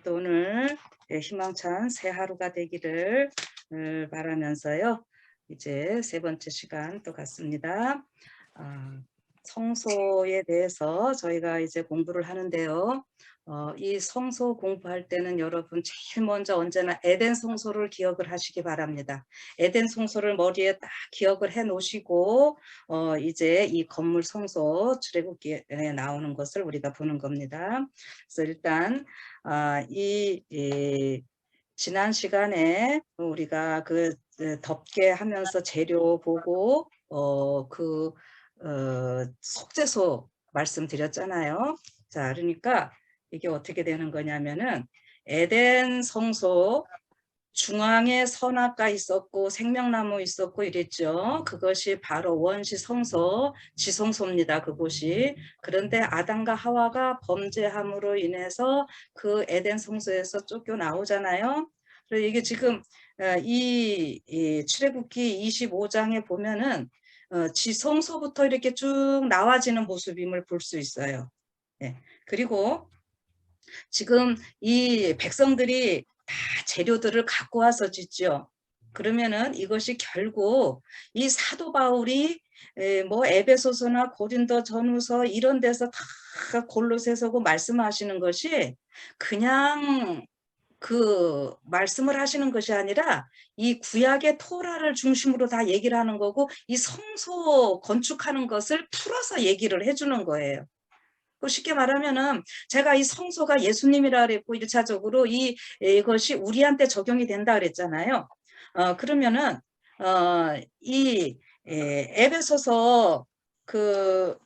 또 오늘 희망찬 새 하루가 되기를 바라면서요. 이제 세 번째 시간 또 갔습니다. 성소에 대해서 저희가 이제 공부를 하는데요. 이 성소 공부할 때는 여러분 제일 먼저 언제나 에덴 성소를 기억을 하시기 바랍니다. 에덴 성소를 머리에 딱 기억을 해 놓으시고 이제 이 건물 성소 출애굽기에 나오는 것을 우리가 보는 겁니다. 그래서 일단 지난 시간에 우리가 덮개 하면서 재료 보고 속죄소 말씀드렸잖아요. 자, 그러니까 이게 어떻게 되는 거냐면은 에덴 성소 중앙에 선악과 있었고 생명나무 있었고 이랬죠. 그것이 바로 원시 성소, 지성소입니다. 그곳이. 그런데 아담과 하와가 범죄함으로 인해서 그 에덴 성소에서 쫓겨나오잖아요. 그래서 이게 지금 이 출애굽기 25장에 보면은 지성소부터 이렇게 쭉 나와지는 모습임을 볼 수 있어요. 예. 그리고 지금 이 백성들이 다 재료들을 갖고 와서 짓죠. 그러면은 이것이 결국 이 사도 바울이 뭐 에베소서나 고린도 전후서 이런 데서 다 골로새서고 말씀하시는 것이 그냥 그 말씀을 하시는 것이 아니라 이 구약의 토라를 중심으로 다 얘기를 하는 거고 이 성소 건축하는 것을 풀어서 얘기를 해주는 거예요. 쉽게 말하면은 제가 이 성소가 예수님이라 그랬고 1차적으로 이것이 우리한테 적용이 된다 그랬잖아요. 그러면은 이 에베소서 그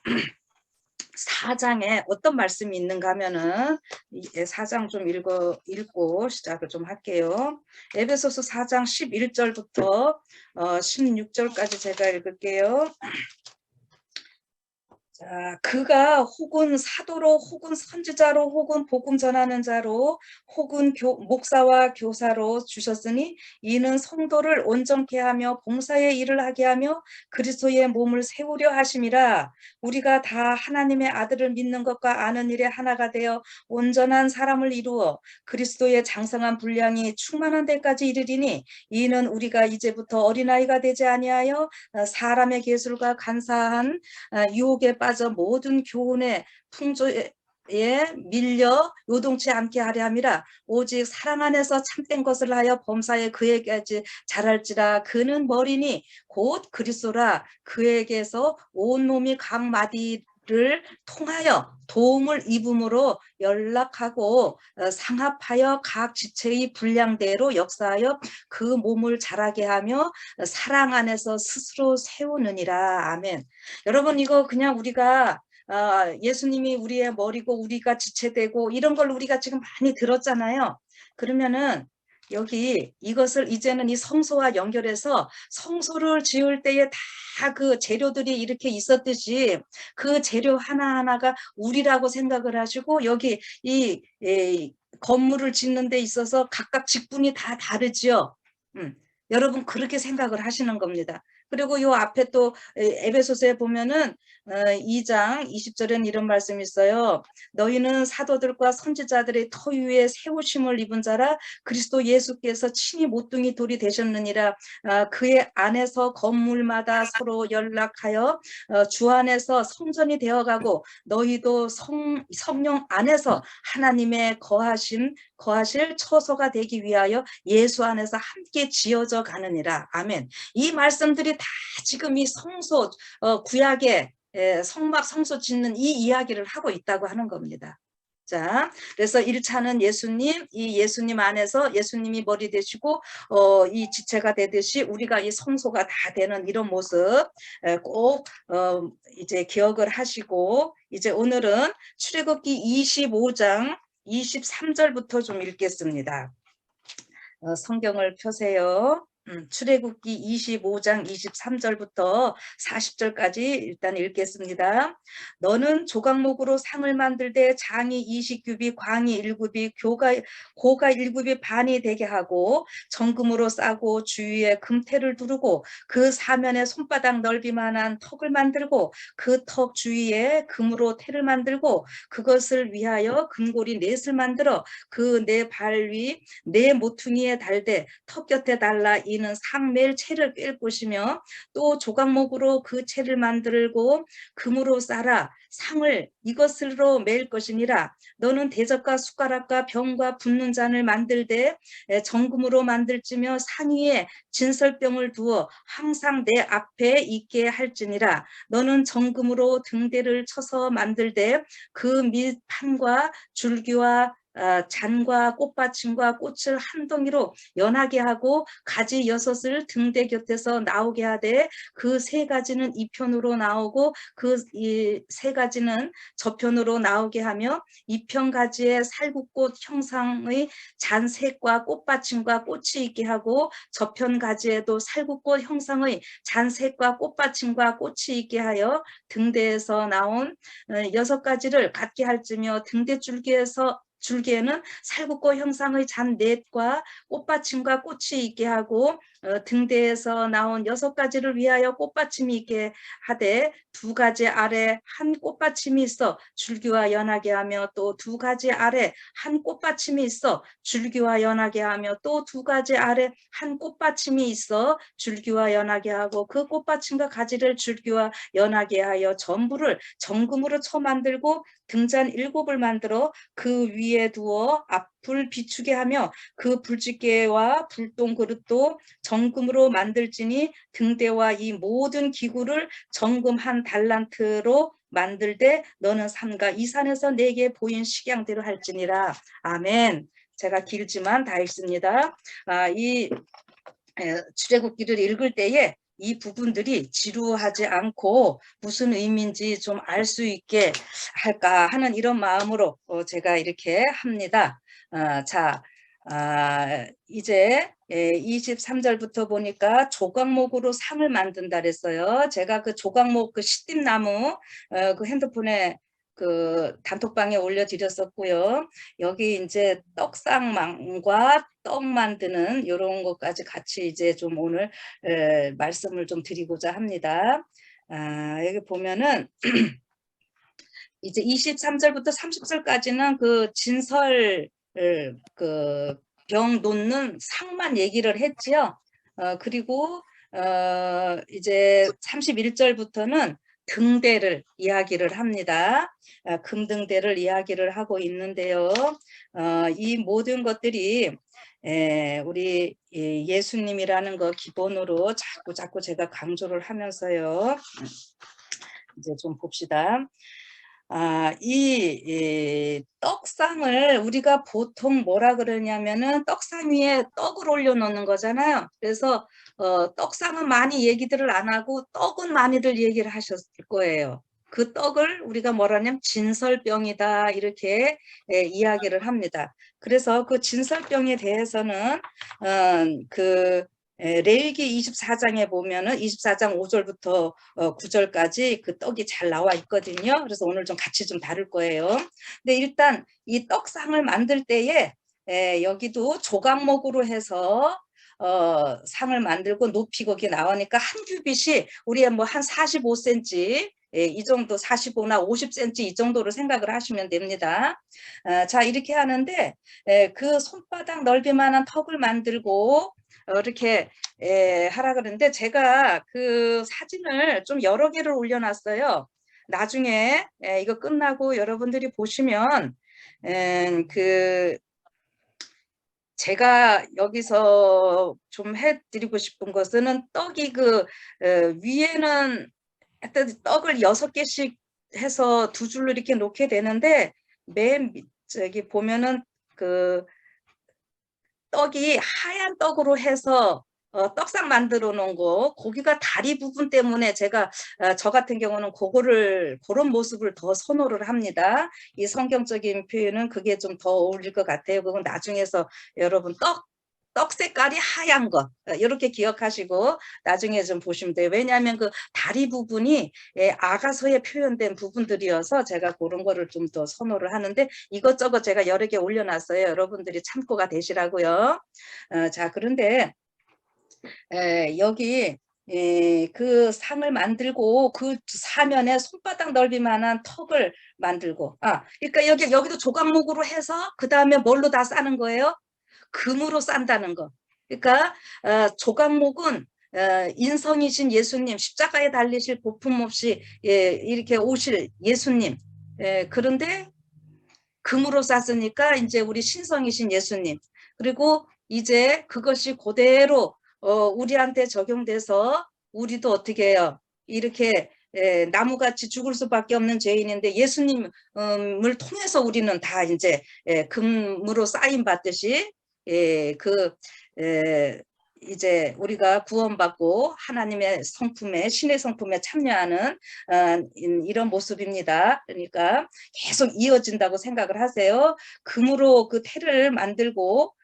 4장에 어떤 말씀이 있는가 하면은 4장 좀 읽고 시작을 좀 할게요. 에베소서 4장 11절부터 16절까지 제가 읽을게요. 자, 그가 혹은 사도로 혹은 선지자로 혹은 복음 전하는 자로 혹은 목사와 교사로 주셨으니 이는 성도를 온전케 하며 봉사의 일을 하게 하며 그리스도의 몸을 세우려 하심이라. 우리가 다 하나님의 아들을 믿는 것과 아는 일에 하나가 되어 온전한 사람을 이루어 그리스도의 장성한 분량이 충만한 데까지 이르리니 이는 우리가 이제부터 어린아이가 되지 아니하여 사람의 계술과 간사한 유혹에 빠져 모든 교훈의 풍조에 밀려 요동치 않게 하려 함이라. 오직 사랑 안에서 참된 것을 하여 범사에 그에게까지 자랄지라. 그는 머리니 곧 그리스도라. 그에게서 온 몸이 각 마디를 통하여 도움을 입음으로 연락하고 상합하여 각 지체의 분량대로 역사하여 그 몸을 자라게 하며 사랑 안에서 스스로 세우느니라. 아멘. 여러분 이거 그냥 우리가 예수님이 우리의 머리고 우리가 지체되고 이런 걸 우리가 지금 많이 들었잖아요. 그러면은 여기 이것을 이제는 이 성소와 연결해서 성소를 지을 때에 다 그 재료들이 이렇게 있었듯이 그 재료 하나하나가 우리라고 생각을 하시고 여기 이 건물을 짓는 데 있어서 각각 직분이 다 다르지요. 여러분 그렇게 생각을 하시는 겁니다. 그리고 요 앞에 또 에베소서에 보면은 2장 20절에는 이런 말씀이 있어요. 너희는 사도들과 선지자들의 터 위에 세우심을 입은 자라. 그리스도 예수께서 친히 모퉁이 돌이 되셨느니라. 그의 안에서 건물마다 서로 연락하여 주 안에서 성전이 되어가고 너희도 성령 안에서 하나님의 거하실 처소가 되기 위하여 예수 안에서 함께 지어져 가느니라. 아멘. 이 말씀들이 다 지금 이 성소 구약의 성막 성소 짓는 이 이야기를 하고 있다고 하는 겁니다. 자, 그래서 1차는 예수님, 이 예수님 안에서 예수님이 머리 되시고 이 지체가 되듯이 우리가 이 성소가 다 되는 이런 모습 꼭 이제 기억을 하시고 이제 오늘은 출애굽기 25장 23절부터 좀 읽겠습니다. 성경을 펴세요. 출애굽기 25장 23절부터 40절까지 일단 읽겠습니다. 너는 조각목으로 상을 만들되 장이 20규빗, 광이 1규빗, 고가 1규빗 반이 되게 하고 정금으로 싸고 주위에 금테를 두르고 그 사면에 손바닥 넓이만한 턱을 만들고 그 턱 주위에 금으로 테를 만들고 그것을 위하여 금고리 넷을 만들어 그 네 발 위 네 모퉁이에 달되 턱 곁에 달라 이는 상멜 채를 꿰을 것이며 또 조각목으로 그 채를 만들고 금으로 쌓아 상을 이것으로 매일 것이니라. 너는 대접과 숟가락과 병과 붓는 잔을 만들되 정금으로 만들지며 상 위에 진설병을 두어 항상 내 앞에 있게 할지니라. 너는 정금으로 등대를 쳐서 만들되 그 밑판과 줄기와 잔과 꽃받침과 꽃을 한 덩이로 연하게 하고 가지 6을 등대 곁에서 나오게 하되 그 3가지는 이 편으로 나오고 그 3가지는 저편으로 나오게 하며 이편 가지에 살구꽃 형상의 잔색과 꽃받침과 꽃이 있게 하고 저편 가지에도 살구꽃 형상의 잔색과 꽃받침과 꽃이 있게 하여 등대에서 나온 6가지를 갖게 할지며 등대 줄기에는 살구꽃 형상의 잔넷과 꽃받침과 꽃이 있게 하고 등대에서 나온 6가지를 위하여 꽃받침이 있게 하되 2가지 아래 한 꽃받침이 있어 줄기와 연하게 하며 또 2가지 아래 한 꽃받침이 있어 줄기와 연하게 하며 또 2가지 아래 한 꽃받침이 있어 줄기와 연하게 하고 그 꽃받침과 가지를 줄기와 연하게 하여 전부를 정금으로 쳐 만들고 등잔 7을 만들어 그 위에 두어 앞을 비추게 하며 그 불집게와 불똥 그릇도 정금으로 만들지니 등대와 이 모든 기구를 정금 한 달란트로 만들되 너는 삼가 이 산에서 내게 보인 식양대로 할지니라. 아멘. 제가 길지만 다 읽습니다. 이 출애굽기를 읽을 때에 이 부분들이 지루하지 않고 무슨 의미인지 좀 알 수 있게 할까 하는 이런 마음으로 제가 이렇게 합니다. 자, 이제 23절부터 보니까 조각목으로 상을 만든다 그랬어요. 제가 그 조각목 그 시띠나무 그 핸드폰에 그 단톡방에 올려드렸었고요. 여기 이제 떡상망과 떡 만드는 이런 것까지 같이 이제 좀 오늘 말씀을 좀 드리고자 합니다. 여기 보면은 이제 23절부터 30절까지는 그 진설 그 병 놓는 상만 얘기를 했지요. 그리고 이제 31절부터는 등대를 이야기를 합니다. 금등대를 이야기를 하고 있는데요. 이 모든 것들이 우리 예수님이라는 거 기본으로 자꾸 제가 강조를 하면서요. 이제 좀 봅시다. 이 떡상을 우리가 보통 뭐라 그러냐면은 떡상 위에 떡을 올려놓는 거잖아요. 그래서 떡상은 많이 얘기들을 안 하고 떡은 많이들 얘기를 하셨을 거예요. 그 떡을 우리가 뭐라 하냐면 진설병이다 이렇게 이야기를 합니다. 그래서 그 진설병에 대해서는 그 레위기 24장에 보면은 24장 5절부터 9절까지 그 떡이 잘 나와 있거든요. 그래서 오늘 좀 같이 좀 다룰 거예요. 근데 일단 이 떡상을 만들 때에 여기도 조각목으로 해서 상을 만들고 높이 거기 나오니까 한 규빗이 우리의 뭐 한 45cm 이 정도 45나 50cm 이 정도로 생각을 하시면 됩니다. 자 이렇게 하는데 그 손바닥 넓이만한 턱을 만들고 이렇게 하라 그러는데 제가 그 사진을 좀 여러 개를 올려놨어요. 나중에 이거 끝나고 여러분들이 보시면 그 제가 여기서 좀 해드리고 싶은 것은 떡이 그 위에는 하여튼 떡을 6개씩 해서 2줄로 이렇게 놓게 되는데 맨 저기 보면은 그 떡이 하얀 떡으로 해서 떡상 만들어 놓은 거 거기가 다리 부분 때문에 제가 저 같은 경우는 그런 모습을 더 선호를 합니다. 이 성경적인 표현은 그게 좀 더 어울릴 것 같아요. 그건 나중에서 여러분 떡 떡 색깔이 하얀 것 이렇게 기억하시고 나중에 좀 보시면 돼요. 왜냐하면 그 다리 부분이 아가서에 표현된 부분들이어서 제가 그런 거를 좀 더 선호를 하는데 이것저것 제가 여러 개 올려놨어요. 여러분들이 참고가 되시라고요. 자, 그런데 여기 그 상을 만들고 그 사면에 손바닥 넓이만한 턱을 만들고 그러니까 여기도 조각목으로 해서 그 다음에 뭘로 다 싸는 거예요? 금으로 싼다는 거. 그러니까 조각목은 인성이신 예수님 십자가에 달리실 볼품없이 이렇게 오실 예수님 그런데 금으로 쌌으니까 이제 우리 신성이신 예수님 그리고 이제 그것이 그대로 우리한테 적용돼서 우리도 어떻게 해요? 이렇게 나무같이 죽을 수밖에 없는 죄인인데 예수님을 통해서 우리는 다 이제 금으로 쌓임 받듯이 이제 우리가 구원받고 하나님의 성품에 신의 성품에 참여하는 이런 모습입니다. 그러니까 계속 이어진다고 생각을 하세요. 금으로 그 테를 만들고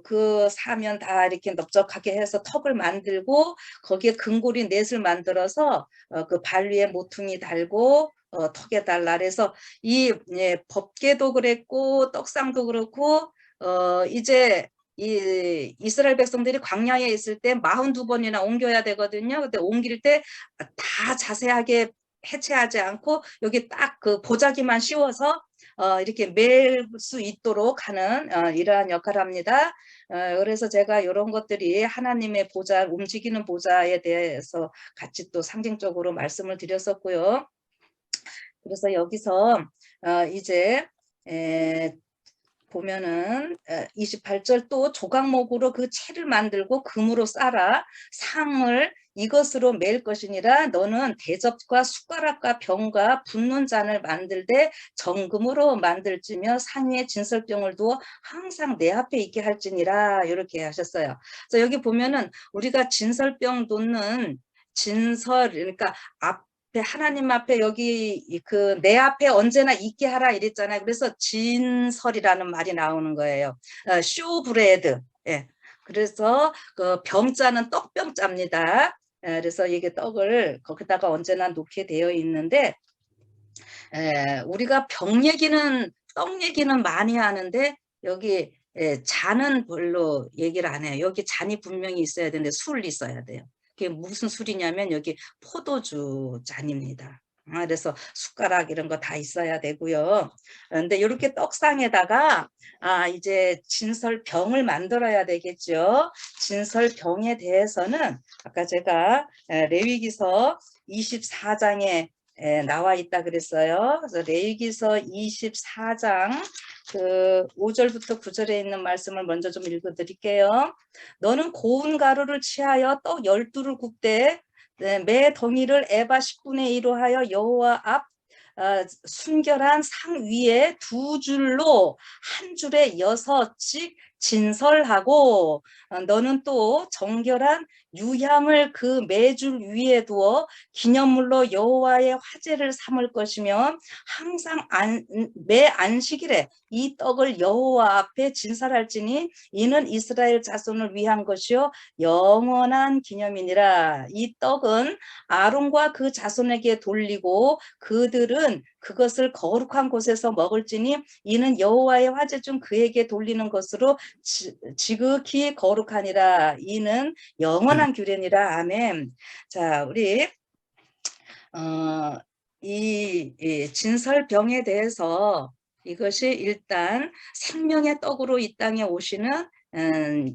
그 사면 다 이렇게 넓적하게 해서 턱을 만들고 거기에 금고리 넷을 만들어서 그 발 위에 모퉁이 달고 턱에 달라 그래서 이 법궤도 그랬고 떡상도 그렇고 이제 이 이스라엘 백성들이 광야에 있을 때 42번이나 옮겨야 되거든요. 근데 옮길 때 다 자세하게 해체하지 않고 여기 딱 그 보자기만 씌워서 이렇게 맬 수 있도록 하는 이러한 역할을 합니다. 그래서 제가 이런 것들이 하나님의 보좌, 움직이는 보좌에 대해서 같이 또 상징적으로 말씀을 드렸었고요. 그래서 여기서 이제 보면은 28절 또 조각목으로 그 채를 만들고 금으로 쌓아 상을 이것으로 맬 것이니라 너는 대접과 숟가락과 병과 붓는 잔을 만들되 정금으로 만들지며 상 위에 진설병을 두어 항상 내 앞에 있게 할지니라 이렇게 하셨어요. 그래서 여기 보면은 우리가 진설병 놓는 진설 그러니까 하나님 앞에 여기 그 내 앞에 언제나 있게 하라 이랬잖아요. 그래서 진설이라는 말이 나오는 거예요. 쇼브레드. 그래서 그 병자는 떡병자입니다. 그래서 이게 떡을 거기다가 언제나 놓게 되어 있는데 우리가 병 얘기는 떡 얘기는 많이 하는데 여기 잔은 별로 얘기를 안 해요. 여기 잔이 분명히 있어야 되는데 술이 있어야 돼요. 그게 무슨 술이냐면 여기 포도주 잔입니다. 그래서 숟가락 이런 거 다 있어야 되고요. 그런데 이렇게 떡상에다가 이제 진설병을 만들어야 되겠죠. 진설병에 대해서는 아까 제가 레위기서 24장에 나와 있다 그랬어요. 그래서 레위기서 24장 그 5절부터 9절에 있는 말씀을 먼저 좀 읽어 드릴게요. 너는 고운 가루를 취하여 떡 12를 굽되 매 덩이를 에바 10분의 1로 하여 여호와 앞 순결한 상 위에 두 줄로 한 줄에 6씩 진설하고 너는 또 정결한 유향을 그 매줄 위에 두어 기념물로 여호와의 화제를 삼을 것이며 항상 매 안식일에 이 떡을 여호와 앞에 진설할지니 이는 이스라엘 자손을 위한 것이요 영원한 기념이니라. 이 떡은 아론과 그 자손에게 돌리고 그들은 그것을 거룩한 곳에서 먹을지니 이는 여호와의 화제 중 그에게 돌리는 것으로 지극히 거룩하니라. 이는 영원한 규례니라. 아멘. 자, 우리 이 진설병에 대해서 이것이 일단 생명의 떡으로 이 땅에 오시는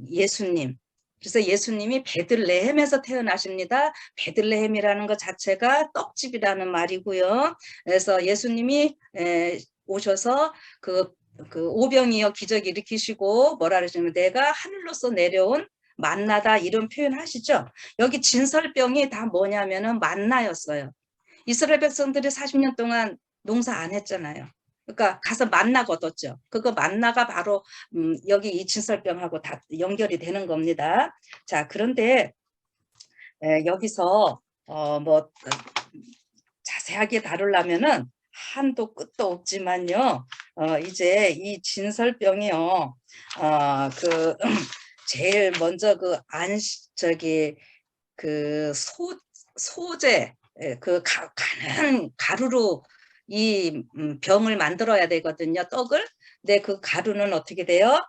예수님. 그래서 예수님이 베들레헴에서 태어나십니다. 베들레헴이라는 것 자체가 떡집이라는 말이고요. 그래서 예수님이 오셔서 그 오병이어 기적 일으키시고 뭐라 그러시면 내가 하늘로서 내려온 만나다 이런 표현 하시죠. 여기 진설병이 다 뭐냐면은 만나였어요. 이스라엘 백성들이 40년 동안 농사 안 했잖아요. 그러니까 가서 만나가 얻었죠. 그거 만나가 바로 여기 이 진설병하고 다 연결이 되는 겁니다. 자, 그런데 여기서 뭐 자세하게 다루려면은 한도 끝도 없지만요. 이제 이 진설병이요. 제일 먼저 저기 소재, 가는 가루로 이 병을 만들어야 되거든요. 떡을. 근데 그 가루는 어떻게 돼요?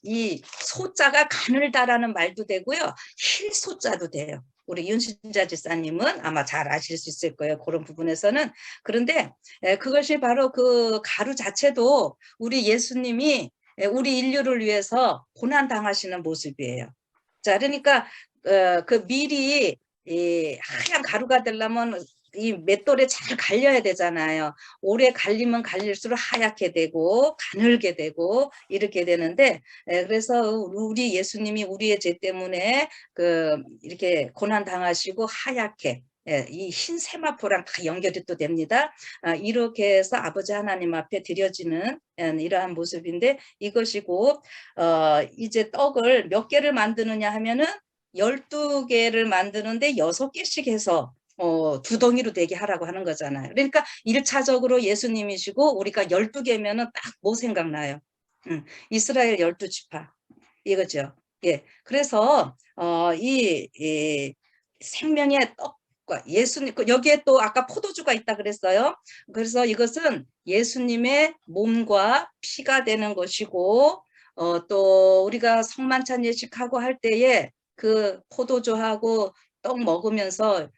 이 소자가 가늘다라는 말도 되고요. 힐소자도 돼요. 우리 윤신자 지사님은 아마 잘 아실 수 있을 거예요. 그런 부분에서는. 그런데 그것이 바로 그 가루 자체도 우리 예수님이 우리 인류를 위해서 고난 당하시는 모습이에요. 자, 그러니까 그 밀이 이 하얀 가루가 되려면 이 맷돌에 잘 갈려야 되잖아요. 오래 갈리면 갈릴수록 하얗게 되고 가늘게 되고 이렇게 되는데, 그래서 우리 예수님이 우리의 죄 때문에 이렇게 고난 당하시고 하얗게, 이 흰 세마포랑 다 연결이 또 됩니다. 이렇게 해서 아버지 하나님 앞에 드려지는 이러한 모습인데, 이것이고 이제 떡을 몇 개를 만드느냐 하면은 12개를 만드는데 6개씩 해서 두 덩이로 되게 하라고 하는 거잖아요. 그러니까 1차적으로 예수님이시고 우리가 12개면은 딱 뭐 생각나요? 이스라엘 12지파 이거죠. 예. 그래서 이 생명의 떡과 예수님, 여기에 또 아까 포도주가 있다 그랬어요. 그래서 이것은 예수님의 몸과 피가 되는 것이고, 또 우리가 성만찬 예식하고 할 때에 그 포도주하고 떡 먹으면서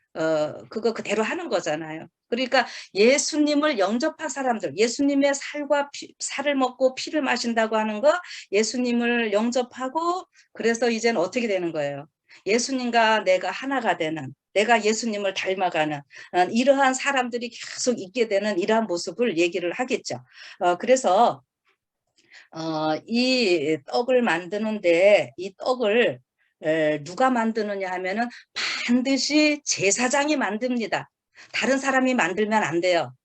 그거 그대로 하는 거잖아요. 그러니까 예수님을 영접한 사람들, 예수님의 살을 먹고 피를 마신다고 하는 거, 예수님을 영접하고, 그래서 이제는 어떻게 되는 거예요? 예수님과 내가 하나가 되는, 내가 예수님을 닮아가는 이러한 사람들이 계속 있게 되는 이러한 모습을 얘기를 하겠죠. 그래서 이 떡을 만드는데, 이 떡을 누가 만드느냐 하면은 반드시 제사장이 만듭니다. 다른 사람이 만들면 안 돼요.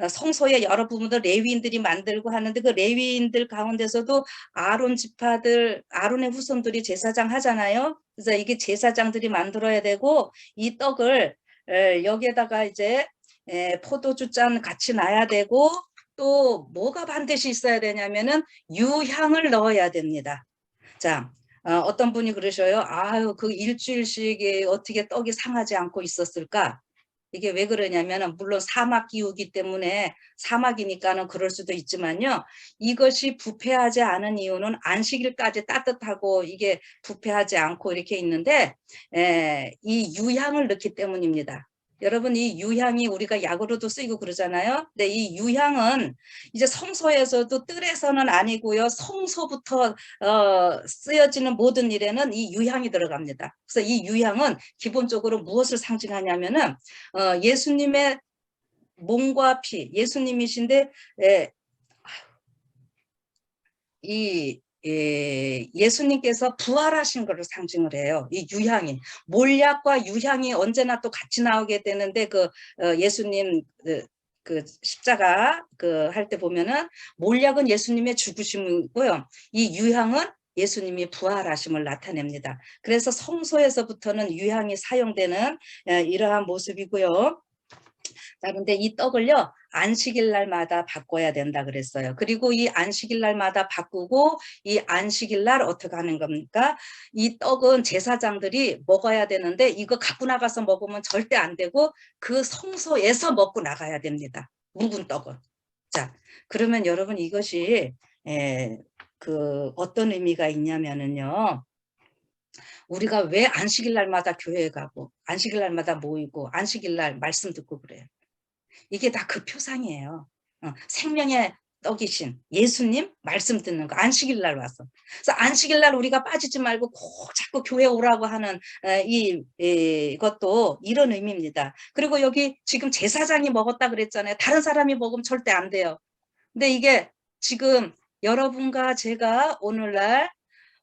성소의 여러 부분도 레위인들이 만들고 하는데, 그 레위인들 가운데서도 아론 지파들, 아론의 후손들이 제사장 하잖아요. 그래서 이게 제사장들이 만들어야 되고, 이 떡을 여기에다가 이제 포도주 잔 같이 놔야 되고, 또 뭐가 반드시 있어야 되냐면은 유향을 넣어야 됩니다. 자, 어떤 분이 그러셔요. 아유, 그 일주일씩 어떻게 떡이 상하지 않고 있었을까? 이게 왜 그러냐면, 물론 사막 기후기 때문에, 사막이니까는 그럴 수도 있지만요, 이것이 부패하지 않은 이유는 안식일까지 따뜻하고 이게 부패하지 않고 이렇게 있는데, 이 유향을 넣기 때문입니다. 여러분, 이 유향이 우리가 약으로도 쓰이고 그러잖아요. 근데 이 유향은 이제 성소에서도 뜰에서는 아니고요, 성소부터 쓰여지는 모든 일에는 이 유향이 들어갑니다. 그래서 이 유향은 기본적으로 무엇을 상징하냐면은 예수님의 몸과 피, 예수님이신데 예수님께서 부활하신 것을 상징을 해요. 이 유향이, 몰약과 유향이 언제나 또 같이 나오게 되는데, 예수님 그 십자가 할 때 보면은 몰약은 예수님의 죽으심이고요, 이 유향은 예수님이 부활하심을 나타냅니다. 그래서 성소에서부터는 유향이 사용되는 이러한 모습이고요. 자, 근데 이 떡을요, 안식일 날마다 바꿔야 된다 그랬어요. 그리고 이 안식일 날마다 바꾸고, 이 안식일 날 어떻게 하는 겁니까? 이 떡은 제사장들이 먹어야 되는데, 이거 갖고 나가서 먹으면 절대 안 되고, 그 성소에서 먹고 나가야 됩니다. 묵은 떡은. 자, 그러면 여러분, 이것이 어떤 의미가 있냐면은요, 우리가 왜 안식일 날마다 교회에 가고, 안식일 날마다 모이고, 안식일 날 말씀 듣고 그래요? 이게 다 그 표상이에요. 생명의 떡이신 예수님 말씀 듣는 거, 안식일 날 와서. 그래서 안식일 날 우리가 빠지지 말고 꼭 자꾸 교회 오라고 하는 이것도 이런 의미입니다. 그리고 여기 지금 제사장이 먹었다 그랬잖아요. 다른 사람이 먹으면 절대 안 돼요. 근데 이게 지금 여러분과 제가 오늘날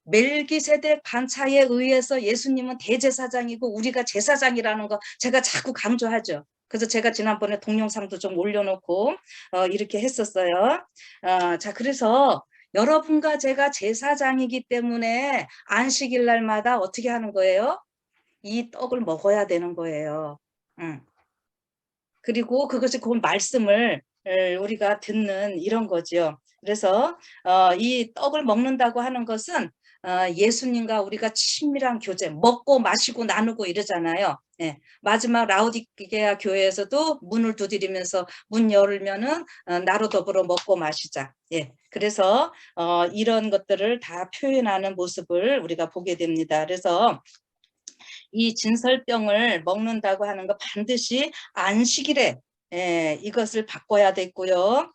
멜기세덱 반차에 의해서 예수님은 대제사장이고 우리가 제사장이라는 거 제가 자꾸 강조하죠. 그래서 제가 지난번에 동영상도 좀 올려놓고 이렇게 했었어요. 자, 그래서 여러분과 제가 제사장이기 때문에 안식일 날마다 어떻게 하는 거예요? 이 떡을 먹어야 되는 거예요. 그리고 그것이 그 말씀을 우리가 듣는 이런 거죠. 그래서 이 떡을 먹는다고 하는 것은 예수님과 우리가 친밀한 교제, 먹고 마시고 나누고 이러잖아요. 예, 마지막 라오디게아 교회에서도 문을 두드리면서 문 열면은 나로 더불어 먹고 마시자. 예, 그래서 이런 것들을 다 표현하는 모습을 우리가 보게 됩니다. 그래서 이 진설병을 먹는다고 하는 거 반드시 안식일에 이것을 바꿔야 됐고요.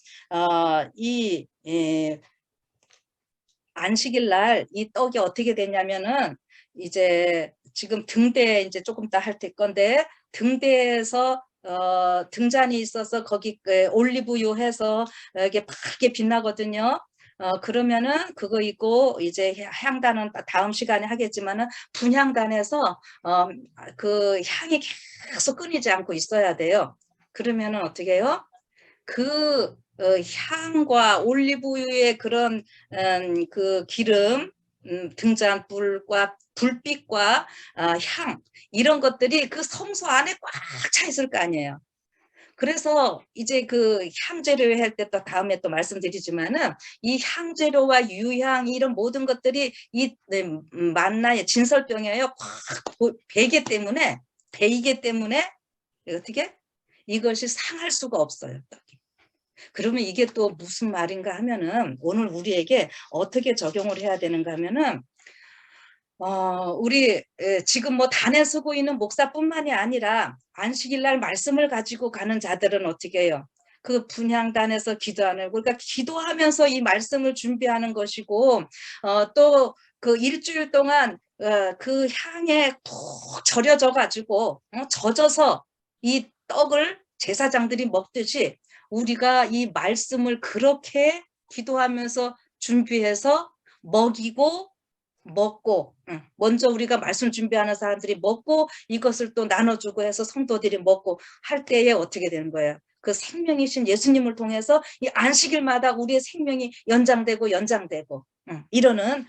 안식일 날 이 떡이 어떻게 되냐면은 이제 지금 등대 이제 조금 이따 할 건데 등대에서 등잔이 있어서 거기 올리브유 해서 이게 파랗게 빛나거든요. 그러면은 그거 있고 이제 향단은 다음 시간에 하겠지만은 분향단에서 그 향이 계속 끊이지 않고 있어야 돼요. 그러면은 어떻게 해요? 그 향과 올리브유의 그런 그 기름, 등잔불과 불빛과 향 이런 것들이 그 성소 안에 꽉 차 있을 거 아니에요. 그래서 이제 그 향재료 할 때 또 다음에 또 말씀드리지만은 이 향재료와 유향 이런 모든 것들이 이 만나의 진설병이에요. 꽉 배이기 때문에 어떻게 이것이 상할 수가 없어요. 그러면 이게 또 무슨 말인가 하면은 오늘 우리에게 어떻게 적용을 해야 되는가 하면은 우리 지금 뭐 단에 서고 있는 목사뿐만이 아니라 안식일 날 말씀을 가지고 가는 자들은 어떻게 해요? 그 분향단에서 기도하는 그러니까 기도하면서 이 말씀을 준비하는 것이고 또 그 일주일 동안 그 향에 푹 절여져 가지고 젖어서 이 떡을 제사장들이 먹듯이 우리가 이 말씀을 그렇게 기도하면서 준비해서 먹이고 먹고 먼저 우리가 말씀 준비하는 사람들이 먹고 이것을 또 나눠주고 해서 성도들이 먹고 할 때에 어떻게 되는 거예요? 그 생명이신 예수님을 통해서 이 안식일마다 우리의 생명이 연장되고 이러는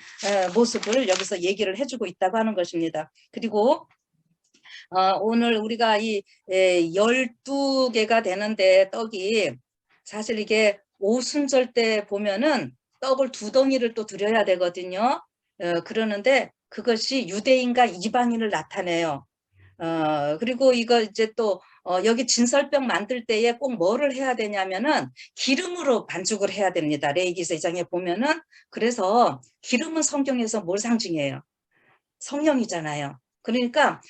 모습을 여기서 얘기를 해주고 있다고 하는 것입니다. 그리고 오늘 우리가 이 12개가 되는데 떡이 사실 이게 오순절 때 보면은 떡을 2덩이를 또 드려야 되거든요. 그러는데 그것이 유대인과 이방인을 나타내요. 그리고 이거 이제 또 여기 진설병 만들 때에 꼭 뭐를 해야 되냐면은 기름으로 반죽을 해야 됩니다. 레위기서 2장에 보면은 그래서 기름은 성경에서 뭘 상징해요? 성령이잖아요. 그러니까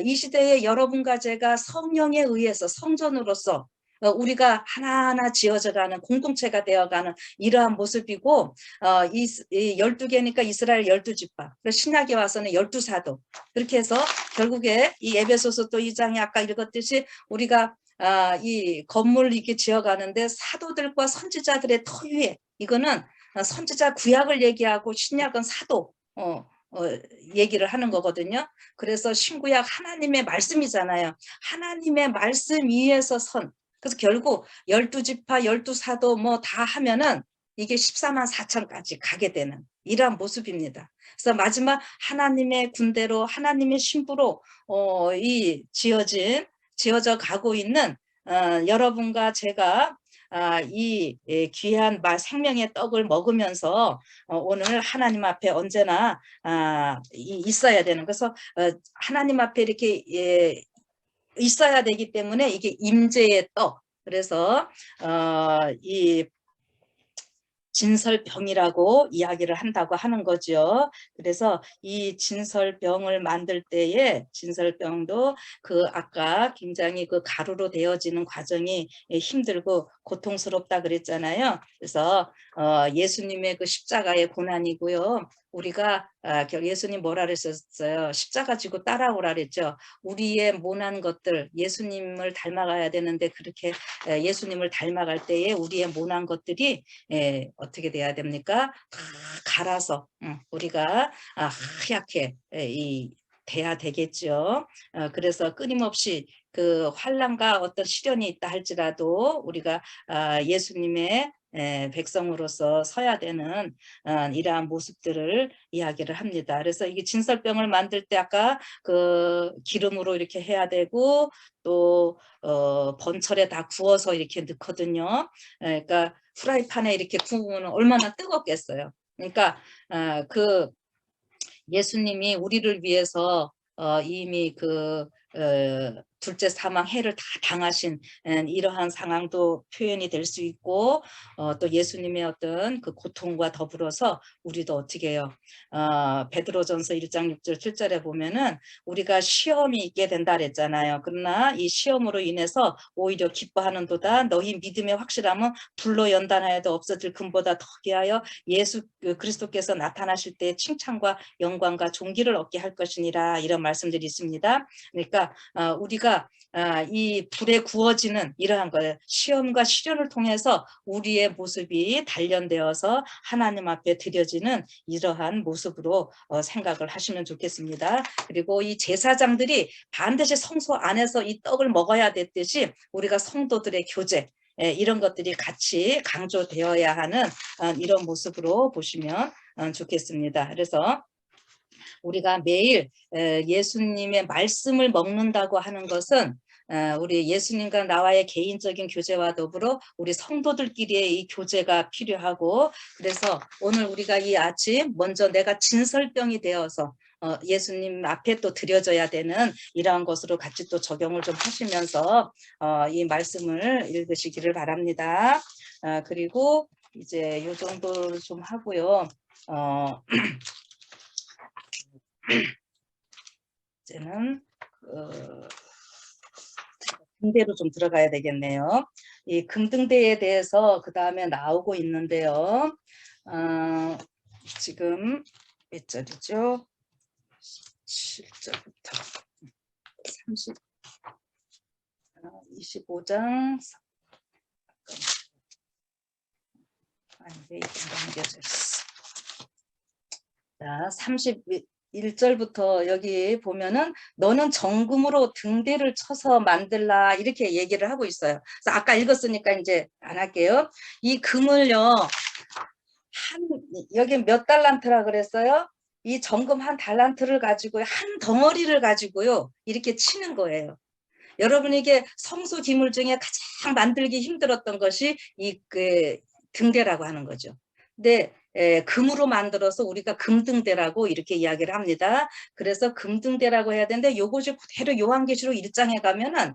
이 시대에 여러분과 제가 성령에 의해서 성전으로서 우리가 하나하나 지어져가는 공동체가 되어가는 이러한 모습이고 이 12개니까 이스라엘 12지파 신약에 와서는 12사도 그렇게 해서 결국에 이 에베소서 또 2장에 아까 읽었듯이 우리가 이 건물 이렇게 지어가는데 사도들과 선지자들의 터 위에 이거는 선지자 구약을 얘기하고 신약은 사도 얘기를 하는 거거든요. 그래서 신구약 하나님의 말씀이잖아요. 하나님의 말씀 위에서 선. 그래서 결국 12지파, 12사도 뭐 다 하면은 이게 14만 4천까지 가게 되는 이러한 모습입니다. 그래서 마지막 하나님의 군대로 하나님의 신부로 지어져 가고 있는 여러분과 제가 이 귀한 생명의 떡을 먹으면서 오늘 하나님 앞에 언제나 있어야 되는 그래서 하나님 앞에 이렇게 있어야 되기 때문에 이게 임재의 떡 그래서 이 진설병이라고 이야기를 한다고 하는 거죠. 그래서 이 진설병을 만들 때에 진설병도 그 아까 굉장히 그 가루로 되어지는 과정이 힘들고 고통스럽다 그랬잖아요. 그래서 예수님의 그 십자가의 고난이고요. 우리가 예수님 뭐라 그랬었어요? 십자가 지고 따라오라 그랬죠. 우리의 모난 것들 예수님을 닮아가야 되는데 그렇게 예수님을 닮아갈 때에 우리의 모난 것들이 어떻게 돼야 됩니까? 다 갈아서 우리가 하얗게 돼야 되겠죠. 그래서 끊임없이 그 환난과 어떤 시련이 있다 할지라도 우리가 예수님의 백성으로서 서야 되는 이러한 모습들을 이야기를 합니다. 그래서 이게 진설병을 만들 때 아까 그 기름으로 이렇게 해야 되고 또 번철에 다 구워서 이렇게 넣거든요. 그러니까 프라이팬에 이렇게 구우면 얼마나 뜨겁겠어요. 그러니까 그 예수님이 우리를 위해서 이미 둘째 사망 해를 다 당하신 이러한 상황도 표현이 될 수 있고, 또 예수님의 어떤 그 고통과 더불어서 우리도 어떻게 해요? 베드로전서 1장 6절 7절에 보면은 우리가 시험이 있게 된다 그랬잖아요. 그러나 이 시험으로 인해서 오히려 기뻐하는도다. 너희 믿음의 확실함은 불로 연단하여도 없어질 금보다 더기하여 예수 그리스도께서 나타나실 때 칭찬과 영광과 존귀를 얻게 할 것이니라, 이런 말씀들이 있습니다. 그러니까 우리가 이 불에 구워지는 이러한 걸 시험과 시련을 통해서 우리의 모습이 단련되어서 하나님 앞에 드려지는 이러한 모습으로 생각을 하시면 좋겠습니다. 그리고 이 제사장들이 반드시 성소 안에서 이 떡을 먹어야 됐듯이 우리가 성도들의 교제, 이런 것들이 같이 강조되어야 하는 이런 모습으로 보시면 좋겠습니다. 그래서 우리가 매일 예수님의 말씀을 먹는다고 하는 것은 우리 예수님과 나와의 개인적인 교제와 더불어 우리 성도들끼리의 이 교제가 필요하고, 그래서 오늘 우리가 이 아침 먼저 내가 진설병이 되어서 예수님 앞에 또 드려져야 되는 이러한 것으로 같이 또 적용을 좀 하시면서 이 말씀을 읽으시기를 바랍니다. 그리고 이제 이 정도 좀 하고요. 이제는 금대로 좀 들어가야 되겠네요. 이 금등대에 대해서 그 다음에 나오고 있는데요. 지금 몇 절이죠? 7절부터 25장 아닌데 넘겨져 있어. 자, 31절부터 여기 보면은 너는 정금으로 등대를 쳐서 만들라, 이렇게 얘기를 하고 있어요. 그래서 아까 읽었으니까 이제 안 할게요. 이 금을요, 여기 몇 달란트라 그랬어요? 이 정금 한 달란트를 가지고 한 덩어리를 가지고요 이렇게 치는 거예요. 여러분에게 성소 기물 중에 가장 만들기 힘들었던 것이 이 등대라고 하는 거죠. 근데 금으로 만들어서 우리가 금등대라고 이렇게 이야기를 합니다. 그래서 금등대라고 해야 되는데 이것이 그대로 요한계시록 1장에 가면은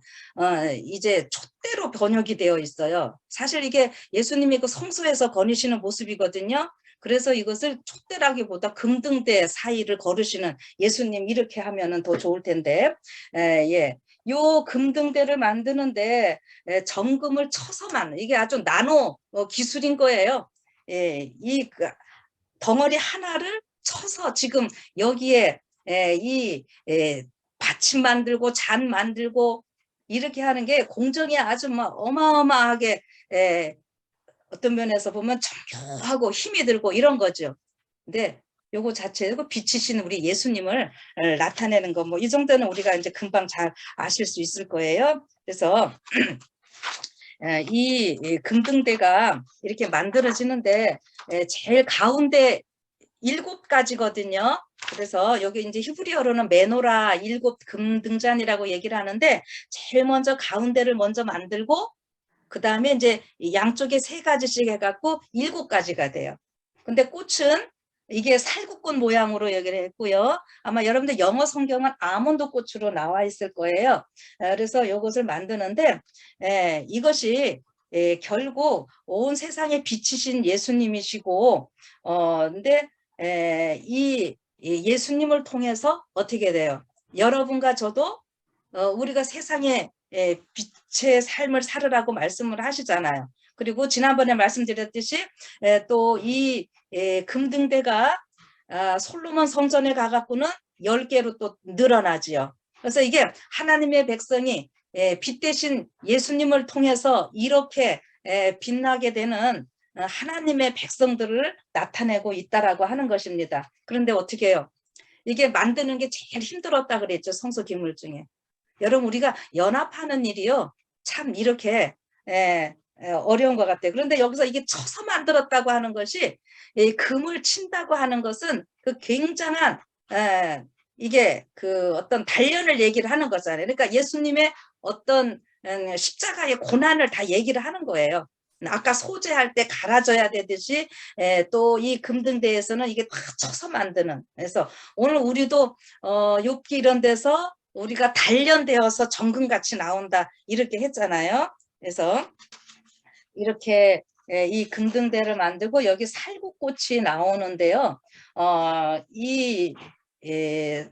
이제 촛대로 번역이 되어 있어요. 사실 이게 예수님이 그 성소에서 거니시는 모습이거든요. 그래서 이것을 촛대라기보다 금등대 사이를 걸으시는 예수님, 이렇게 하면은 더 좋을 텐데, 예. 요 금등대를 만드는데 정금을 쳐서만, 이게 아주 나노 기술인 거예요. 이 덩어리 하나를 쳐서 지금 여기에 이 받침 만들고 잔 만들고 이렇게 하는 게 공정이 아주 막 어마어마하게 어떤 면에서 보면 정교하고 힘이 들고 이런 거죠. 근데 요거 자체고 빛이신 우리 예수님을 나타내는 거, 뭐 이 정도는 우리가 이제 금방 잘 아실 수 있을 거예요. 그래서 이 금등대가 이렇게 만들어지는데 제일 가운데 7가지거든요. 그래서 여기 이제 히브리어로는 메노라 7금등잔이라고 얘기를 하는데, 제일 먼저 가운데를 먼저 만들고 그 다음에 이제 양쪽에 3가지씩 해갖고 7가지가 돼요. 근데 꽃은 이게 살구꽃 모양으로 얘기를 했고요. 아마 여러분들 영어 성경은 아몬드 꽃으로 나와 있을 거예요. 그래서 이것을 만드는데 이것이 결국 온 세상에 비치신 예수님이시고, 근데 이 예수님을 통해서 어떻게 돼요? 여러분과 저도 우리가 세상에 빛의 삶을 살으라고 말씀을 하시잖아요. 그리고 지난번에 말씀드렸듯이 또 이 금등대가 솔로몬 성전에 가갖고는 10개로 또 늘어나지요. 그래서 이게 하나님의 백성이 빛 대신 예수님을 통해서 이렇게 빛나게 되는 하나님의 백성들을 나타내고 있다라고 하는 것입니다. 그런데 어떻게 해요? 이게 만드는 게 제일 힘들었다 그랬죠. 성소 기물 중에. 여러분, 우리가 연합하는 일이요, 참 이렇게 어려운 것 같아요. 그런데 여기서 이게 쳐서 만들었다고 하는 것이, 이 금을 친다고 하는 것은 그 굉장한 이게 그 어떤 단련을 얘기를 하는 거잖아요. 그러니까 예수님의 어떤 십자가의 고난을 다 얘기를 하는 거예요. 아까 소재할 때 갈아줘야 되듯이 또 이 금등대에서는 이게 다 쳐서 만드는. 그래서 오늘 우리도 욥기 이런 데서 우리가 단련되어서 정금같이 나온다 이렇게 했잖아요. 그래서 이렇게 이 금등대를 만들고 여기 살구꽃이 나오는데요. 이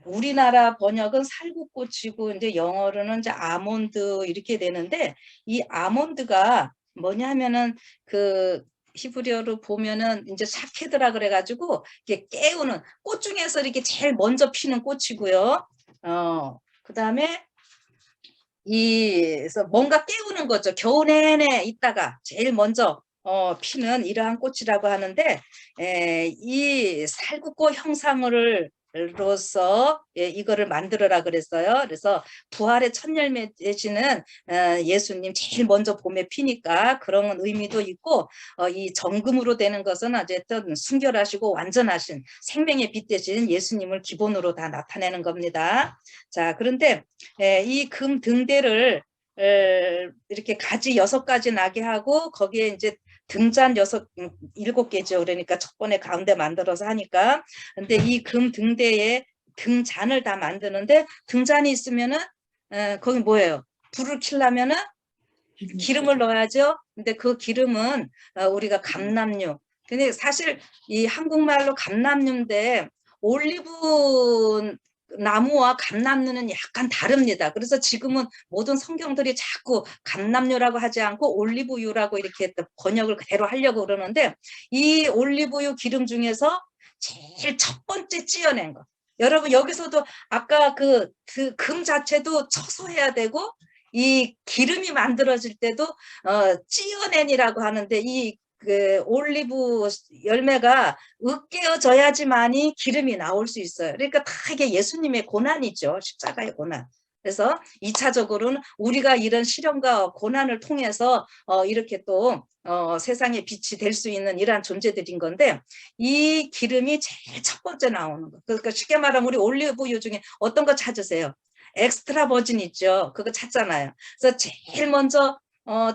우리나라 번역은 살구꽃이고 이제 영어로는 이제 아몬드 이렇게 되는데 이 아몬드가 뭐냐면은 그 히브리어로 보면은 이제 샤케드라 그래가지고 이렇게 깨우는 꽃 중에서 이렇게 제일 먼저 피는 꽃이고요. 그다음에 그래서 뭔가 깨우는 거죠. 겨우 내내 있다가 제일 먼저 피는 이러한 꽃이라고 하는데 이 살구꽃 형상을 로서 이거를 만들어라 그랬어요. 그래서 부활의 첫 열매 되시는 예수님 제일 먼저 봄에 피니까 그런 의미도 있고 이 정금으로 되는 것은 어쨌든 순결하시고 완전하신 생명의 빛 되신 예수님을 기본으로 다 나타내는 겁니다. 자, 그런데 이 금 등대를 이렇게 가지 6가지 나게 하고 거기에 이제 등잔 7개죠. 그러니까 첫 번에 가운데 만들어서 하니까. 근데 이 금 등대에 등잔을 다 만드는데 등잔이 있으면은 거기 뭐예요? 불을 켜려면은 기름을 넣어야죠. 근데 그 기름은 우리가 감람유. 근데 사실 이 한국말로 감람유인데 올리브 나무와 감람유는 약간 다릅니다. 그래서 지금은 모든 성경들이 자꾸 감람유라고 하지 않고 올리브유라고 이렇게 번역을 그대로 하려고 그러는데 이 올리브유 기름 중에서 제일 첫 번째 찌어낸 거. 여러분 여기서도 아까 그 금 자체도 처소해야 되고 이 기름이 만들어질 때도 찌어낸이라고 하는데 이 올리브 열매가 으깨어져야지만이 기름이 나올 수 있어요. 그러니까 다 이게 예수님의 고난이죠. 십자가의 고난. 그래서 2차적으로는 우리가 이런 시련과 고난을 통해서 이렇게 또 세상의 빛이 될 수 있는 이러한 존재들인 건데 이 기름이 제일 첫 번째 나오는 거. 그러니까 쉽게 말하면 우리 올리브유 중에 어떤 거 찾으세요? 엑스트라 버진 있죠. 그거 찾잖아요. 그래서 제일 먼저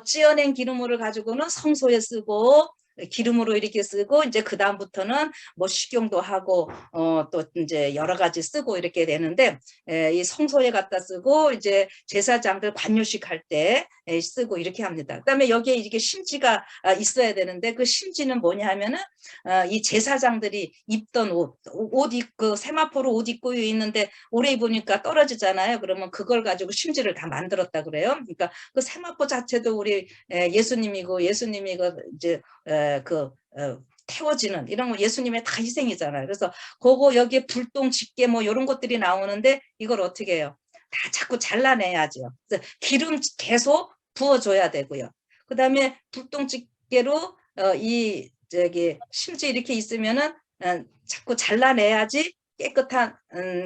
찌어낸 기름물을 가지고는 성소에 쓰고 기름으로 이렇게 쓰고 이제 그 다음부터는 뭐 식용도 하고 또 이제 여러 가지 쓰고 이렇게 되는데 이 성소에 갖다 쓰고 이제 제사장들 관유식 할 때 쓰고 이렇게 합니다. 그다음에 여기에 이렇게 심지가 있어야 되는데 그 심지는 뭐냐 하면은 이 제사장들이 입던 옷 입고 세마포로 옷 입고 있는데 오래 입으니까 떨어지잖아요. 그러면 그걸 가지고 심지를 다 만들었다 그래요. 그러니까 그 세마포 자체도 우리 예수님이고 예수님이 그 이제 태워지는 이런 거 예수님의 다 희생이잖아요. 그래서 그거 여기에 불똥 집게 뭐 이런 것들이 나오는데 이걸 어떻게 해요? 다 자꾸 잘라내야죠. 그래서 기름 계속 부어줘야 되고요. 그 다음에 불똥 집게로 이 저기 심지 이렇게 있으면은 자꾸 잘라내야지 깨끗한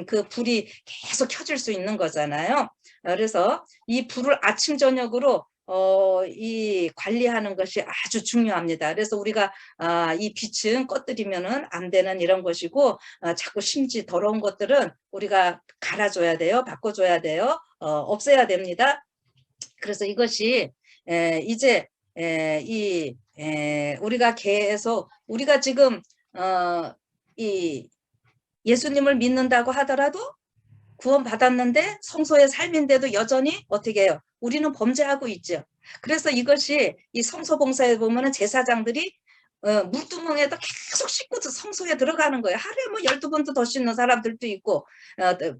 그 불이 계속 켜질 수 있는 거잖아요. 그래서 이 불을 아침 저녁으로 이 관리하는 것이 아주 중요합니다. 그래서 우리가 이 빛은 꺼뜨리면은 안 되는 이런 것이고 자꾸 심지 더러운 것들은 우리가 갈아줘야 돼요. 바꿔줘야 돼요. 없애야 됩니다. 그래서 이것이 이제 우리가 계속 우리가 지금 이 예수님을 믿는다고 하더라도 구원 받았는데 성소의 삶인데도 여전히 어떻게 해요? 우리는 범죄하고 있죠. 그래서 이것이 이 성소 봉사에 보면은 제사장들이 물두멍에도 계속 씻고 성소에 들어가는 거예요. 하루에 뭐 12번도 더 씻는 사람들도 있고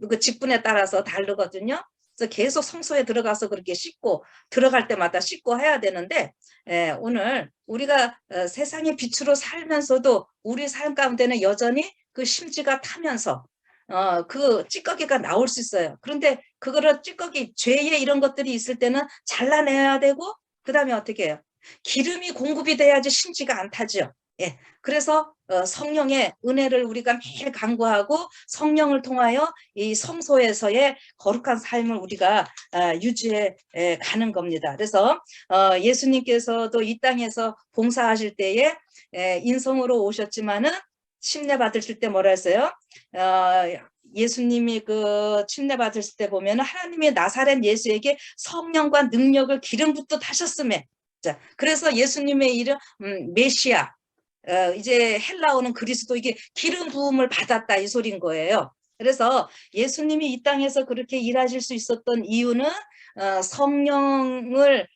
그 직분에 따라서 다르거든요. 그래서 계속 성소에 들어가서 그렇게 씻고 들어갈 때마다 씻고 해야 되는데 오늘 우리가 세상의 빛으로 살면서도 우리 삶 가운데는 여전히 그 심지가 타면서 그 찌꺼기가 나올 수 있어요. 그런데 그거를 찌꺼기, 죄에 이런 것들이 있을 때는 잘라내야 되고 그 다음에 어떻게 해요? 기름이 공급이 돼야지 심지가 안 타죠. 예. 그래서 성령의 은혜를 우리가 매일 간구하고 성령을 통하여 이 성소에서의 거룩한 삶을 우리가 유지해 가는 겁니다. 그래서 예수님께서도 이 땅에서 봉사하실 때에 인성으로 오셨지만은 침례 받으실 때 뭐라 했어요? 예수님이 그 침례 받으실 때 보면 하나님의 나사렛 예수에게 성령과 능력을 기름 붓듯 하셨음에 자, 그래서 예수님의 이름 메시아, 이제 헬라어는 그리스도, 이게 기름 부음을 받았다 이 소린 거예요. 그래서 예수님이 이 땅에서 그렇게 일하실 수 있었던 이유는 성령을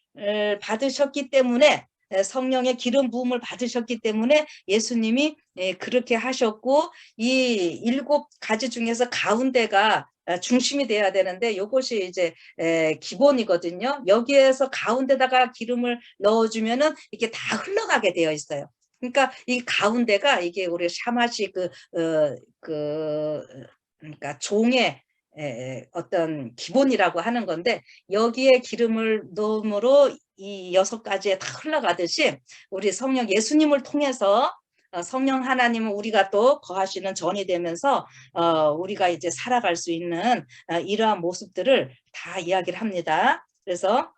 받으셨기 때문에, 성령의 기름 부음을 받으셨기 때문에 예수님이 그렇게 하셨고, 이 7가지 중에서 가운데가 중심이 돼야 되는데, 이것이 이제 기본이거든요. 여기에서 가운데다가 기름을 넣어주면은 이게 다 흘러가게 되어 있어요. 그러니까 이 가운데가 이게 우리 샤마시 그러니까 종의 어떤 기본이라고 하는 건데, 여기에 기름을 넣음으로 이 6가지에 다 흘러가듯이 우리 성령 예수님을 통해서 성령 하나님은 우리가 또 거하시는 전이 되면서 우리가 이제 살아갈 수 있는 이러한 모습들을 다 이야기를 합니다. 그래서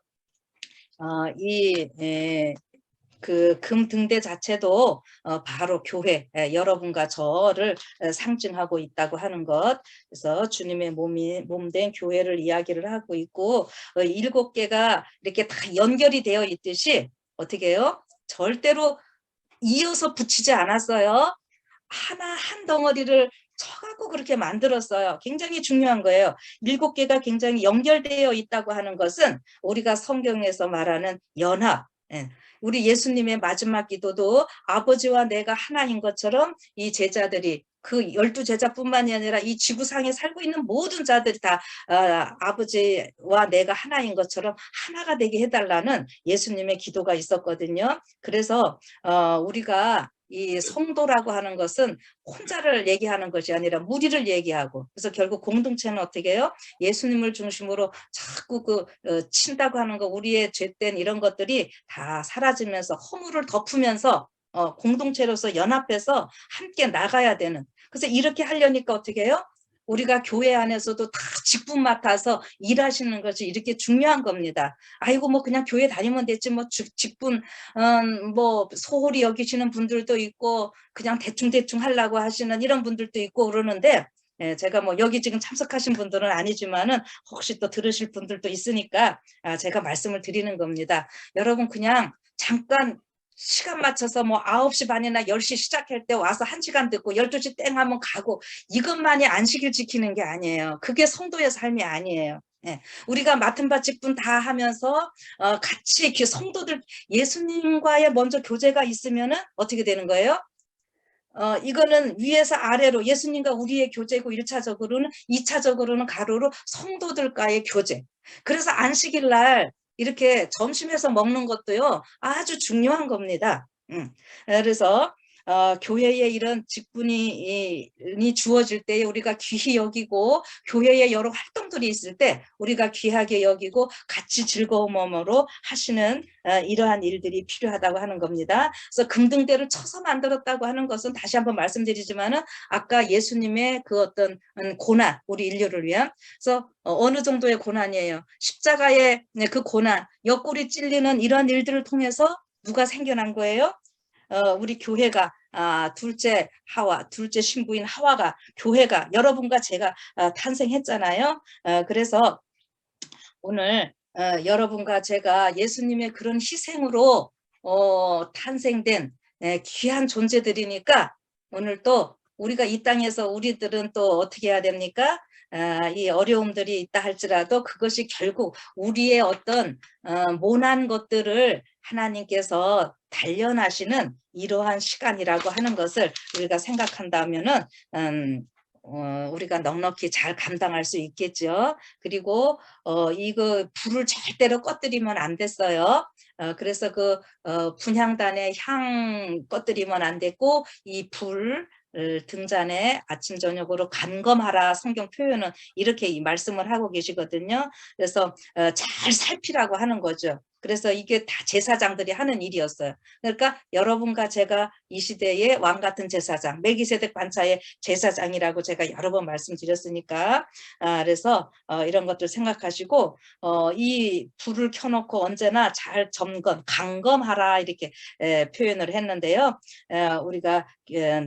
그 금등대 자체도 바로 교회, 여러분과 저를 상징하고 있다고 하는 것. 그래서 주님의 몸된 교회를 이야기를 하고 있고, 7개가 이렇게 다 연결이 되어 있듯이 어떻게 해요? 절대로 이어서 붙이지 않았어요. 하나 한 덩어리를 쳐갖고 그렇게 만들었어요. 굉장히 중요한 거예요. 7개가 굉장히 연결되어 있다고 하는 것은 우리가 성경에서 말하는 연합, 우리 예수님의 마지막 기도도 아버지와 내가 하나인 것처럼 이 제자들이, 그 12제자뿐만이 아니라 이 지구상에 살고 있는 모든 자들이 다 아버지와 내가 하나인 것처럼 하나가 되게 해달라는 예수님의 기도가 있었거든요. 그래서 우리가 이 성도라고 하는 것은 혼자를 얘기하는 것이 아니라 무리를 얘기하고, 그래서 결국 공동체는 어떻게 해요? 예수님을 중심으로 자꾸 친다고 하는 거, 우리의 죄된 이런 것들이 다 사라지면서 허물을 덮으면서 공동체로서 연합해서 함께 나가야 되는. 그래서 이렇게 하려니까 어떻게 해요? 우리가 교회 안에서도 다 직분 맡아서 일하시는 것이 이렇게 중요한 겁니다. 아이고 뭐 그냥 교회 다니면 됐지, 뭐 직분 뭐 소홀히 여기시는 분들도 있고 그냥 대충 하려고 하시는 이런 분들도 있고 그러는데, 제가 뭐 여기 지금 참석하신 분들은 아니지만은 혹시 또 들으실 분들도 있으니까 제가 말씀을 드리는 겁니다. 여러분 그냥 잠깐 시간 맞춰서 뭐 9시 반이나 10시 시작할 때 와서 1시간 듣고 12시 땡 하면 가고, 이것만이 안식일 지키는 게 아니에요. 그게 성도의 삶이 아니에요. 우리가 맡은 바 직분 다 하면서 같이 이렇게 성도들 예수님과의 먼저 교제가 있으면은 어떻게 되는 거예요? 이거는 위에서 아래로 예수님과 우리의 교제고, 1차적으로는 2차적으로는 가로로 성도들과의 교제. 그래서 안식일 날 이렇게 점심에서 먹는 것도요 아주 중요한 겁니다. 그래서 교회에 이런 직분이 주어질 때 우리가 귀히 여기고, 교회에 여러 활동들이 있을 때 우리가 귀하게 여기고 같이 즐거움으로 하시는 이러한 일들이 필요하다고 하는 겁니다. 그래서 금등대를 쳐서 만들었다고 하는 것은 다시 한번 말씀드리지만은 아까 예수님의 그 어떤 고난, 우리 인류를 위한, 그래서 어느 정도의 고난이에요. 십자가의 그 고난, 옆구리 찔리는 이런 일들을 통해서 누가 생겨난 거예요? 우리 교회가, 둘째 신부인 하와가, 교회가, 여러분과 제가 탄생했잖아요. 그래서 오늘 여러분과 제가 예수님의 그런 희생으로 탄생된 귀한 존재들이니까, 오늘 또 우리가 이 땅에서 우리들은 또 어떻게 해야 됩니까? 이 어려움들이 있다 할지라도 그것이 결국 우리의 어떤 모난 것들을 하나님께서 단련하시는 이러한 시간이라고 하는 것을 우리가 생각한다면은 우리가 넉넉히 잘 감당할 수 있겠죠. 그리고 이거 불을 절대로 꺼뜨리면 안 됐어요. 그래서 분향단에 향 꺼뜨리면 안 됐고, 이 불 등잔에 아침 저녁으로 감검하라, 성경 표현은 이렇게 이 말씀을 하고 계시거든요. 그래서 잘 살피라고 하는 거죠. 그래서 이게 다 제사장들이 하는 일이었어요. 그러니까 여러분과 제가 이 시대의 왕 같은 제사장, 멜기세덱 반차의 제사장이라고 제가 여러 번 말씀드렸으니까 그래서 이런 것들 생각하시고 이 불을 켜놓고 언제나 잘 감검하라 이렇게 표현을 했는데요. 우리가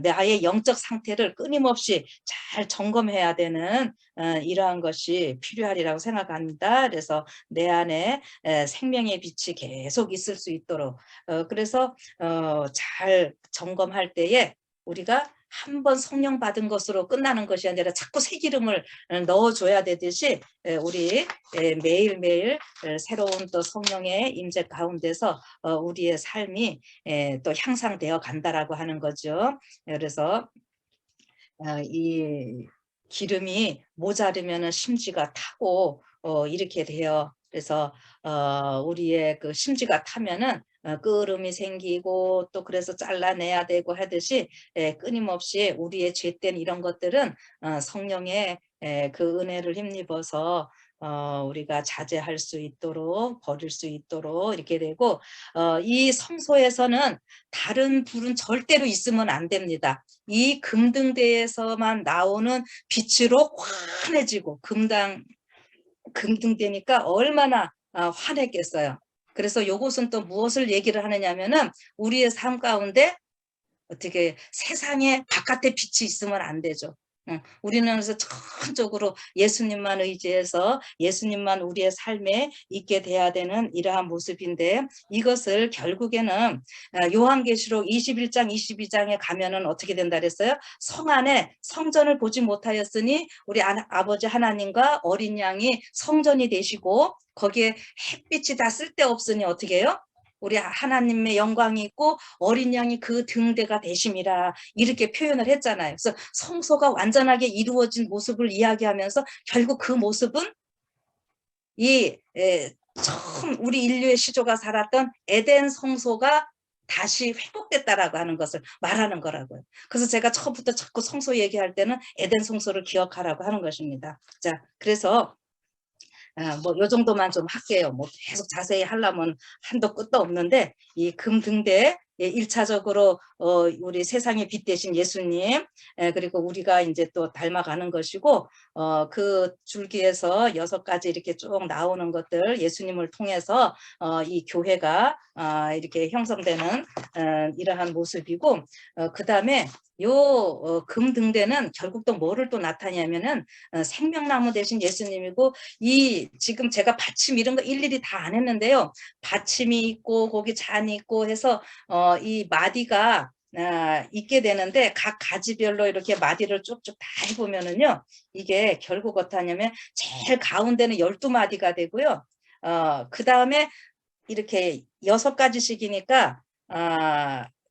나의 영적 상태를 끊임없이 잘 점검해야 되는 이러한 것이 필요하리라고 생각합니다. 그래서 내 안에 생명의 빛이 계속 있을 수 있도록 그래서 잘 점검할 때에 우리가 한 번 성령 받은 것으로 끝나는 것이 아니라 자꾸 새 기름을 넣어줘야 되듯이 우리 매일매일 새로운 또 성령의 임재 가운데서 우리의 삶이 또 향상되어 간다라고 하는 거죠. 그래서 이 기름이 모자르면 심지가 타고 이렇게 돼요. 그래서 우리의 그 심지가 타면은 끄름이 생기고 또 그래서 잘라내야 되고 하듯이 끊임없이 우리의 죄된 이런 것들은 성령의 그 은혜를 힘입어서 우리가 자제할 수 있도록 버릴 수 있도록 이렇게 되고 이 성소에서는 다른 불은 절대로 있으면 안 됩니다. 이 금등대에서만 나오는 빛으로 환해지고 금등대니까 얼마나 환했겠어요. 그래서 이것은 또 무엇을 얘기를 하느냐면은 우리의 삶 가운데 어떻게 세상에 바깥에 빛이 있으면 안 되죠. 우리는 그래서 전적으로 예수님만 의지해서 예수님만 우리의 삶에 있게 돼야 되는 이러한 모습인데 이것을 결국에는 요한계시록 21장 22장에 가면은 어떻게 된다 그랬어요? 성 안에 성전을 보지 못하였으니 우리 아버지 하나님과 어린 양이 성전이 되시고 거기에 햇빛이 다 쓸데없으니 어떻게 해요? 우리 하나님의 영광이 있고 어린 양이 그 등대가 되심이라 이렇게 표현을 했잖아요. 그래서 성소가 완전하게 이루어진 모습을 이야기하면서 결국 그 모습은 이 처음 우리 인류의 시조가 살았던 에덴 성소가 다시 회복됐다라고 하는 것을 말하는 거라고요. 그래서 제가 처음부터 자꾸 성소 얘기할 때는 에덴 성소를 기억하라고 하는 것입니다. 자, 그래서 뭐 요 정도만 좀 할게요. 뭐 계속 자세히 하려면 한도 끝도 없는데 이 금등대 1차적으로 우리 세상의 빛 되신 예수님 그리고 우리가 이제 또 닮아가는 것이고 그 줄기에서 6가지 이렇게 쭉 나오는 것들 예수님을 통해서 이 교회가 이렇게 형성되는 이러한 모습이고 그 다음에 요 금등대는 결국 또 뭐를 또 나타내냐면은 생명나무 대신 예수님이고 이 지금 제가 받침 이런 거 일일이 다 안 했는데요. 받침이 있고 거기 잔이 있고 해서 이 마디가 있게 되는데 각 가지별로 이렇게 마디를 쭉쭉 다 해보면은요. 이게 결국 어떠냐면 제일 가운데는 12마디가 되고요. 그 다음에 이렇게 6가지씩이니까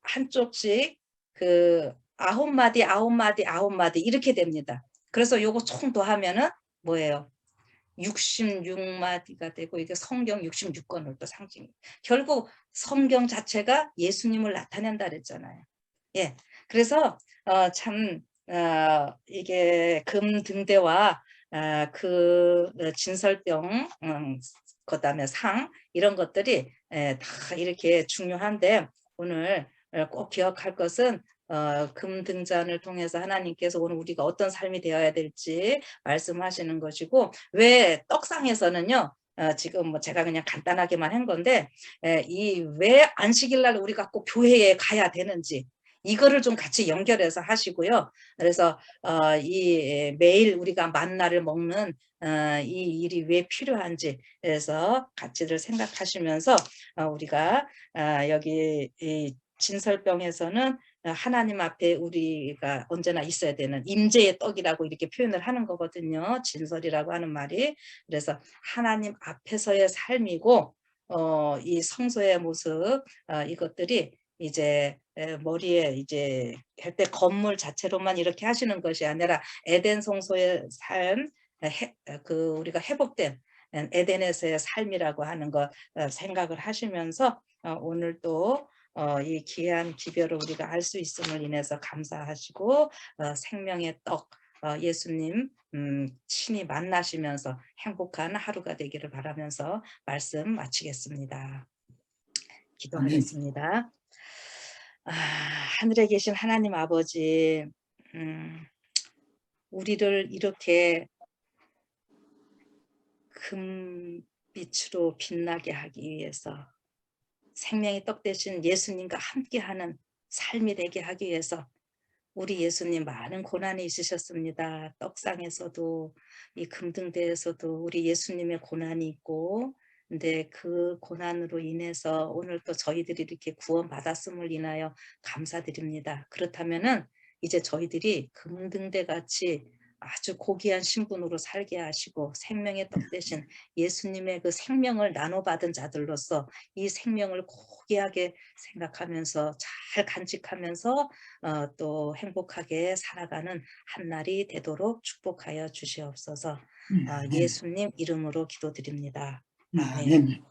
한쪽씩 그 9마디, 9마디, 9마디 이렇게 됩니다. 그래서 요거 총 더하면은 뭐예요? 66마디가 되고 이게 성경 66권을 또 상징. 결국 성경 자체가 예수님을 나타낸다 그랬잖아요. 예. 그래서 참 이게 금등대와 그 진설병 그다음에 상 이런 것들이 다 이렇게 중요한데 오늘 꼭 기억할 것은 금등잔을 통해서 하나님께서 오늘 우리가 어떤 삶이 되어야 될지 말씀하시는 것이고 왜 떡상에서는요 지금 뭐 제가 그냥 간단하게만 한 건데 이 왜 안식일 날 우리가 꼭 교회에 가야 되는지 이거를 좀 같이 연결해서 하시고요. 그래서 이 매일 우리가 만나를 먹는 이 일이 왜 필요한지 그래서 가치를 생각하시면서 우리가 여기 이 진설병에서는 하나님 앞에 우리가 언제나 있어야 되는 임재의 떡이라고 이렇게 표현을 하는 거거든요. 진설이라고 하는 말이. 그래서 하나님 앞에서의 삶이고 이 성소의 모습 이것들이 이제 머리에 이제 할 때 건물 자체로만 이렇게 하시는 것이 아니라 에덴 성소의 삶 그 우리가 회복된 에덴에서의 삶이라고 하는 것 생각을 하시면서 오늘 또 이 귀한 기별을 우리가 알 수 있음을 인해서 감사하시고 생명의 떡 예수님 친히 만나시면서 행복한 하루가 되기를 바라면서 말씀 마치겠습니다. 아멘. 기도하겠습니다. 아, 하늘에 계신 하나님 아버지, 우리를 이렇게 금빛으로 빛나게 하기 위해서 생명의 떡 대신 예수님과 함께하는 삶이 되게 하기 위해서 우리 예수님 많은 고난이 있으셨습니다. 떡상에서도 이 금등대에서도 우리 예수님의 고난이 있고, 근데 그 고난으로 인해서 오늘 또 저희들이 이렇게 구원받았음을 인하여 감사드립니다. 그렇다면은 이제 저희들이 금등대 같이 아주 고귀한 신분으로 살게 하시고 생명의 떡 대신 예수님의 그 생명을 나눠받은 자들로서 이 생명을 고귀하게 생각하면서 잘 간직하면서 또 행복하게 살아가는 한날이 되도록 축복하여 주시옵소서. 아멘. 예수님 이름으로 기도드립니다. 아멘. 아멘.